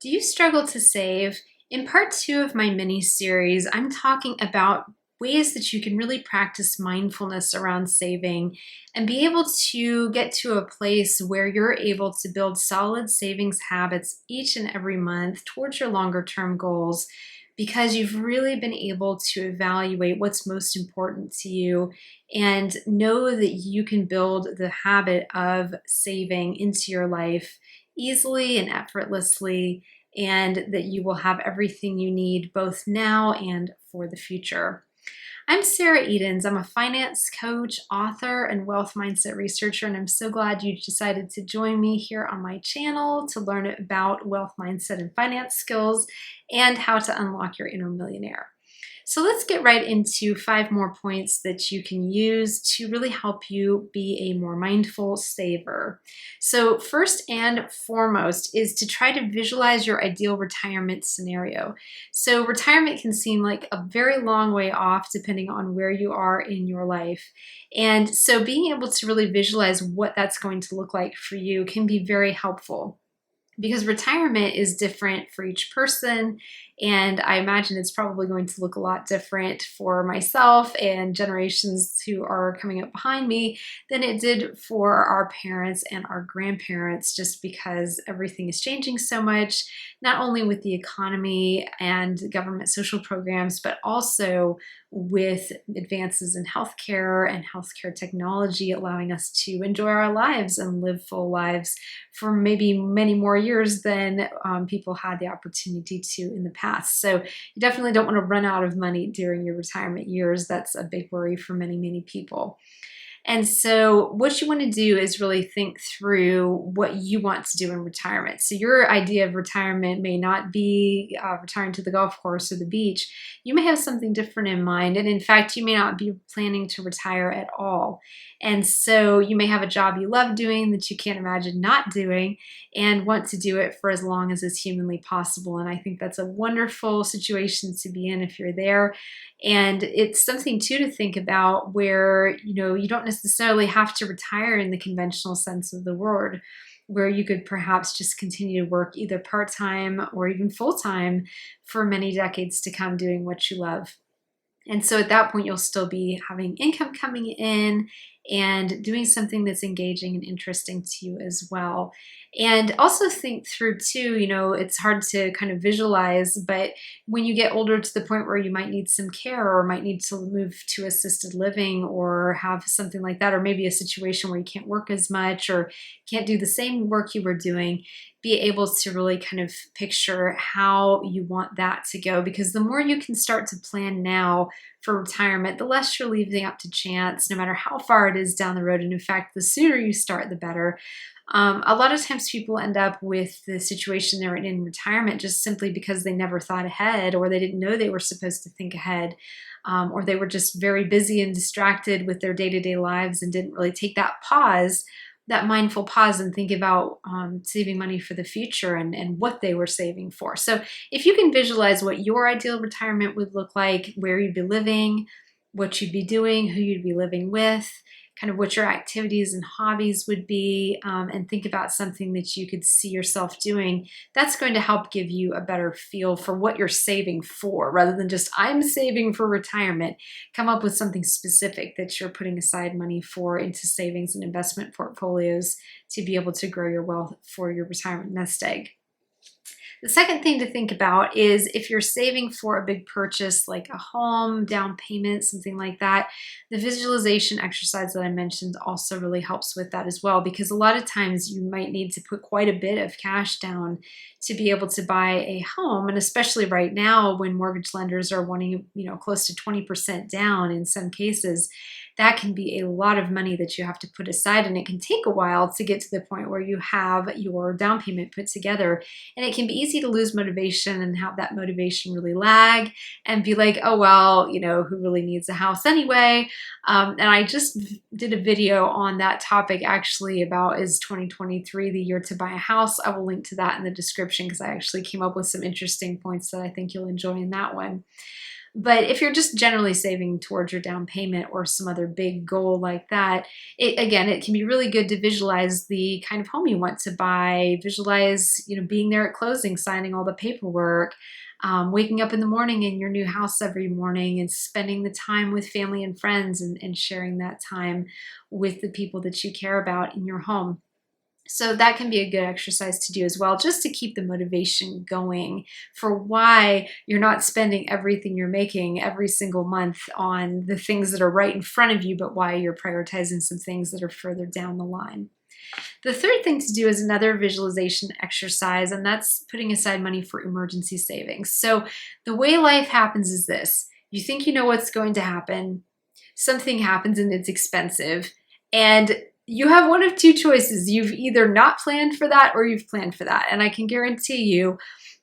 Do you struggle to save? In part two of my mini series, I'm talking about ways that you can really practice mindfulness around saving and be able to get to a place where you're able to build solid savings habits each and every month towards your longer term goals because you've really been able to evaluate what's most important to you and know that you can build the habit of saving into your life easily and effortlessly, and that you will have everything you need both now and for the future. I'm Sarah Edens. I'm a finance coach, author, and wealth mindset researcher, and I'm so glad you decided to join me here on my channel to learn about wealth mindset and finance skills and how to unlock your inner millionaire. So let's get right into 5 more points that you can use to really help you be a more mindful saver. So, first and foremost is to try to visualize your ideal retirement scenario. So, retirement can seem like a very long way off depending on where you are in your life. And so, being able to really visualize what that's going to look like for you can be very helpful because retirement is different for each person. And I imagine it's probably going to look a lot different for myself and generations who are coming up behind me than it did for our parents and our grandparents, just because everything is changing so much, not only with the economy and government social programs, but also with advances in healthcare and healthcare technology, allowing us to enjoy our lives and live full lives for maybe many more years than people had the opportunity to in the past. So you definitely don't want to run out of money during your retirement years. That's a big worry for many, many people. And so, what you want to do is really think through what you want to do in retirement. So, your idea of retirement may not be retiring to the golf course or the beach. You may have something different in mind. And in fact, you may not be planning to retire at all. And so, you may have a job you love doing that you can't imagine not doing and want to do it for as long as is humanly possible. And I think that's a wonderful situation to be in if you're there. And it's something too to think about where, you don't necessarily have to retire in the conventional sense of the word, where you could perhaps just continue to work either part-time or even full-time for many decades to come doing what you love. And so at that point, you'll still be having income coming in and doing something that's engaging and interesting to you as well. And also think through, too, it's hard to kind of visualize, but when you get older to the point where you might need some care or might need to move to assisted living or have something like that, or maybe a situation where you can't work as much or can't do the same work you were doing, be able to really kind of picture how you want that to go. Because the more you can start to plan now for retirement, the less you're leaving up to chance, no matter how far it is down the road. And in fact, the sooner you start, the better. A lot of times people end up with the situation they're in retirement just simply because they never thought ahead, or they didn't know they were supposed to think ahead, or they were just very busy and distracted with their day-to-day lives and didn't really take that pause, that mindful pause, and think about saving money for the future and what they were saving for. So if you can visualize what your ideal retirement would look like, where you'd be living, what you'd be doing, who you'd be living with, kind of what your activities and hobbies would be, and think about something that you could see yourself doing, that's going to help give you a better feel for what you're saving for, rather than just, I'm saving for retirement. Come up with something specific that you're putting aside money for into savings and investment portfolios to be able to grow your wealth for your retirement nest egg. The second thing to think about is if you're saving for a big purchase like a home, down payment, something like that, the visualization exercise that I mentioned also really helps with that as well, because a lot of times you might need to put quite a bit of cash down to be able to buy a home. And especially right now when mortgage lenders are wanting, close to 20% down in some cases, that can be a lot of money that you have to put aside. And it can take a while to get to the point where you have your down payment put together. And it can be easy to lose motivation and have that motivation really lag and be like, oh, well, who really needs a house anyway? And I just did a video on that topic actually about, is 2023 the year to buy a house? I will link to that in the description because I actually came up with some interesting points that I think you'll enjoy in that one. But if you're just generally saving towards your down payment or some other big goal like that, again, it can be really good to visualize the kind of home you want to buy, visualize, being there at closing, signing all the paperwork, waking up in the morning in your new house every morning and spending the time with family and friends and sharing that time with the people that you care about in your home. So that can be a good exercise to do as well, just to keep the motivation going for why you're not spending everything you're making every single month on the things that are right in front of you, but why you're prioritizing some things that are further down the line. The third thing to do is another visualization exercise, and that's putting aside money for emergency savings. So the way life happens is this: you think you know what's going to happen, something happens and it's expensive, and you have one of two choices. You've either not planned for that or you've planned for that. And I can guarantee you,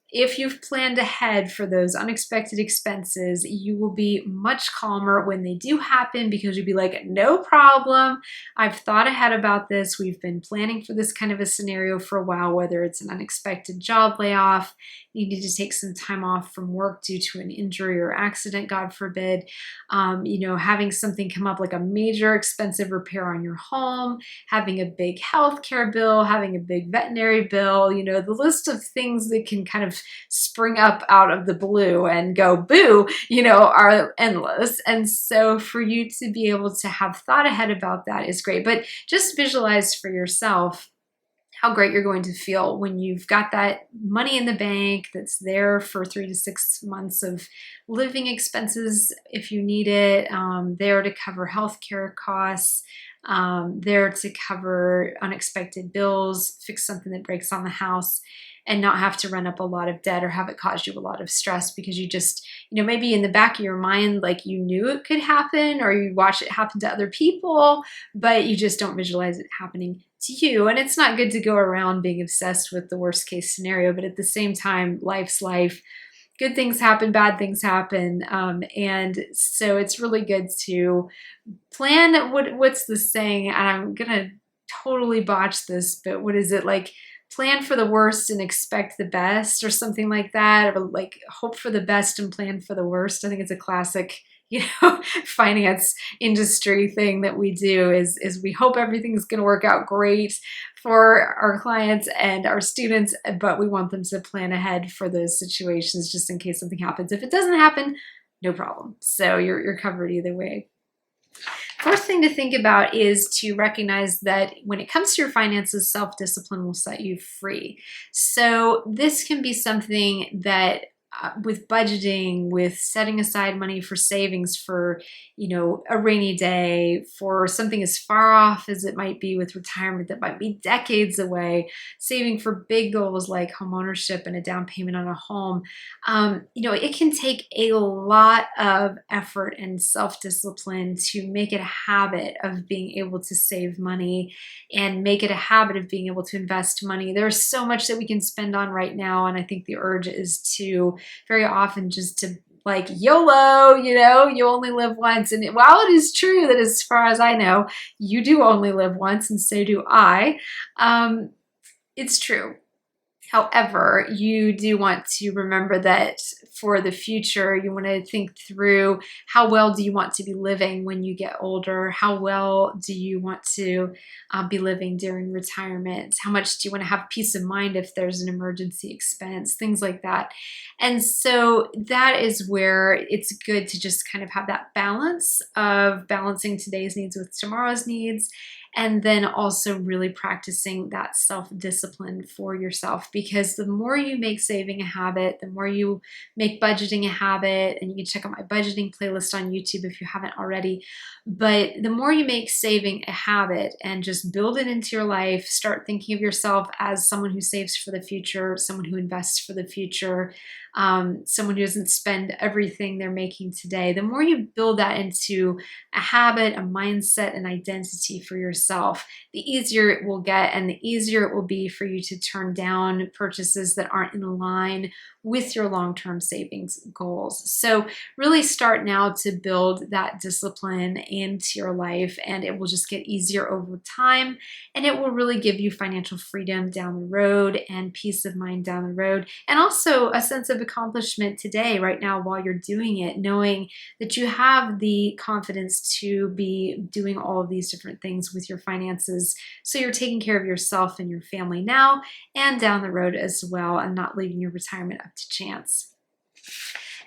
if you've planned ahead for those unexpected expenses, you will be much calmer when they do happen, because you'll be like, no problem. I've thought ahead about this. We've been planning for this kind of a scenario for a while, whether it's an unexpected job layoff, you need to take some time off from work due to an injury or accident, God forbid, having something come up like a major expensive repair on your home, having a big healthcare bill, having a big veterinary bill, the list of things that can kind of spring up out of the blue and go boo, are endless. And so for you to be able to have thought ahead about that is great. But just visualize for yourself how great you're going to feel when you've got that money in the bank that's there for 3 to 6 months of living expenses if you need it, there to cover healthcare costs, there to cover unexpected bills, fix something that breaks on the house, and not have to run up a lot of debt or have it cause you a lot of stress because you just, maybe in the back of your mind, like you knew it could happen or you watch it happen to other people, but you just don't visualize it happening to you. And it's not good to go around being obsessed with the worst case scenario, but at the same time, life's life. Good things happen, bad things happen. And so it's really good to plan. What's the saying? And I'm going to totally botch this, but what is it like? Plan for the worst and expect the best, or something like that, or like hope for the best and plan for the worst. I think it's a classic, finance industry thing that we do is we hope everything's going to work out great for our clients and our students, but we want them to plan ahead for those situations just in case something happens. If it doesn't happen, no problem. So you're covered either way. First thing to think about is to recognize that when it comes to your finances, self-discipline will set you free. So this can be something that with budgeting, with setting aside money for savings for, a rainy day, for something as far off as it might be with retirement that might be decades away, saving for big goals like home ownership and a down payment on a home. It can take a lot of effort and self-discipline to make it a habit of being able to save money and make it a habit of being able to invest money. There's so much that we can spend on right now, and I think the urge is to very often just to like YOLO, you only live once. And while it is true that as far as I know, you do only live once, and so do I, it's true. However, you do want to remember that for the future, you want to think through how well do you want to be living when you get older? How well do you want to be living during retirement? How much do you want to have peace of mind if there's an emergency expense? Things like that. And so that is where it's good to just kind of have that balance of balancing today's needs with tomorrow's needs. And then also really practicing that self-discipline for yourself, because the more you make saving a habit, the more you make budgeting a habit, and you can check out my budgeting playlist on YouTube if you haven't already, but the more you make saving a habit and just build it into your life, start thinking of yourself as someone who saves for the future, someone who invests for the future, someone who doesn't spend everything they're making today, the more you build that into a habit, a mindset, an identity for yourself, yourself, the easier it will get and the easier it will be for you to turn down purchases that aren't in line with your long-term savings goals. So really start now to build that discipline into your life, and it will just get easier over time, and it will really give you financial freedom down the road and peace of mind down the road, and also a sense of accomplishment today, right now, while you're doing it, knowing that you have the confidence to be doing all of these different things with your finances. So you're taking care of yourself and your family now and down the road as well, and not leaving your retirement up to chance.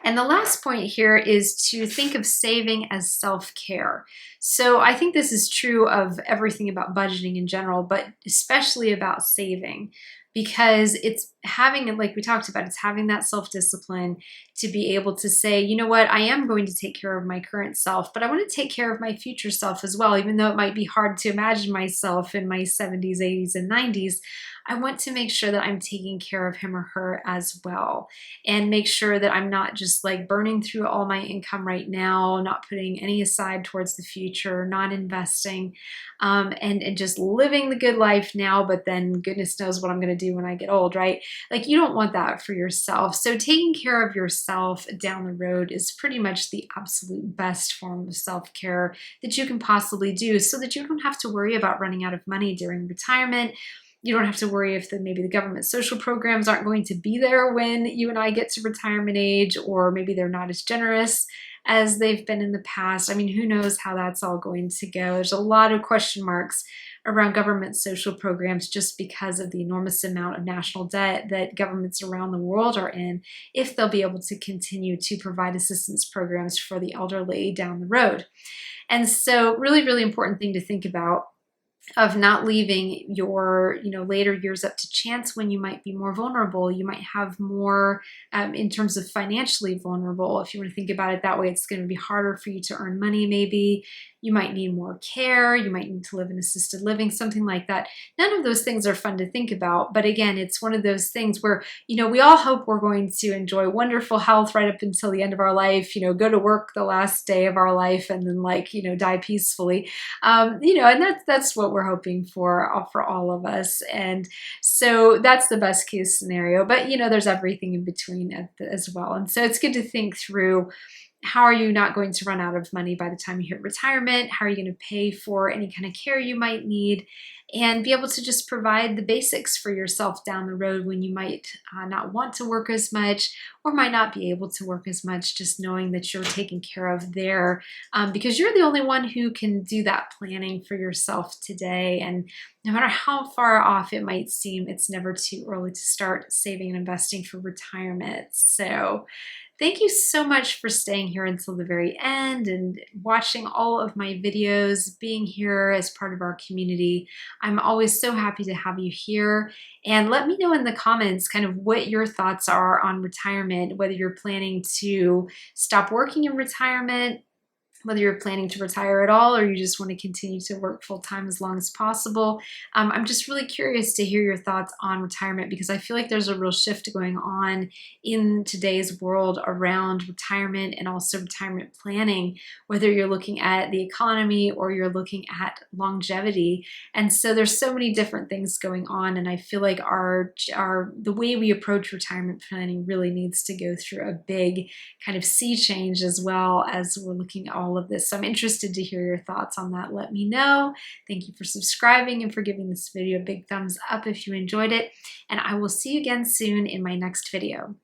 And the last point here is to think of saving as self-care. So I think this is true of everything about budgeting in general, but especially about saving, because it's having, like we talked about, it's having that self-discipline to be able to say, you know what, I am going to take care of my current self, but I want to take care of my future self as well. Even though it might be hard to imagine myself in my 70s, 80s, and 90s, I want to make sure that I'm taking care of him or her as well, and make sure that I'm not just like burning through all my income right now, not putting any aside towards the future, not investing, and just living the good life now, but then goodness knows what I'm going to do when I get old, right? Like, you don't want that for yourself. So taking care of yourself down the road is pretty much the absolute best form of self-care that you can possibly do, so that you don't have to worry about running out of money during retirement. You don't have to worry if maybe the government social programs aren't going to be there when you and I get to retirement age, or maybe they're not as generous as they've been in the past. I mean, who knows how that's all going to go? There's a lot of question marks around government social programs just because of the enormous amount of national debt that governments around the world are in, if they'll be able to continue to provide assistance programs for the elderly down the road. And so really, really important thing to think about, of not leaving your later years up to chance, when you might be more vulnerable. You might have more in terms of financially vulnerable. If you want to think about it that way, it's going to be harder for you to earn money. Maybe you might need more care. You might need to live in assisted living, something like that. None of those things are fun to think about. But again, it's one of those things where, we all hope we're going to enjoy wonderful health right up until the end of our life, go to work the last day of our life, and then die peacefully. And that's what we're hoping for all of us. And so that's the best case scenario. But, there's everything in between as well. And so it's good to think through, how are you not going to run out of money by the time you hit retirement? How are you going to pay for any kind of care you might need, and be able to just provide the basics for yourself down the road when you might not want to work as much, or might not be able to work as much, just knowing that you're taken care of there, because you're the only one who can do that planning for yourself today. And no matter how far off it might seem, it's never too early to start saving and investing for retirement. So thank you so much for staying here until the very end and watching all of my videos, being here as part of our community. I'm always so happy to have you here. And let me know in the comments kind of what your thoughts are on retirement, whether you're planning to stop working in retirement, whether you're planning to retire at all, or you just want to continue to work full-time as long as possible. I'm just really curious to hear your thoughts on retirement, because I feel like there's a real shift going on in today's world around retirement and also retirement planning, whether you're looking at the economy or you're looking at longevity. And so there's so many different things going on, and I feel like the way we approach retirement planning really needs to go through a big kind of sea change, as well as we're looking at all of this. So I'm interested to hear your thoughts on that. Let me know. Thank you for subscribing and for giving this video a big thumbs up if you enjoyed it. And I will see you again soon in my next video.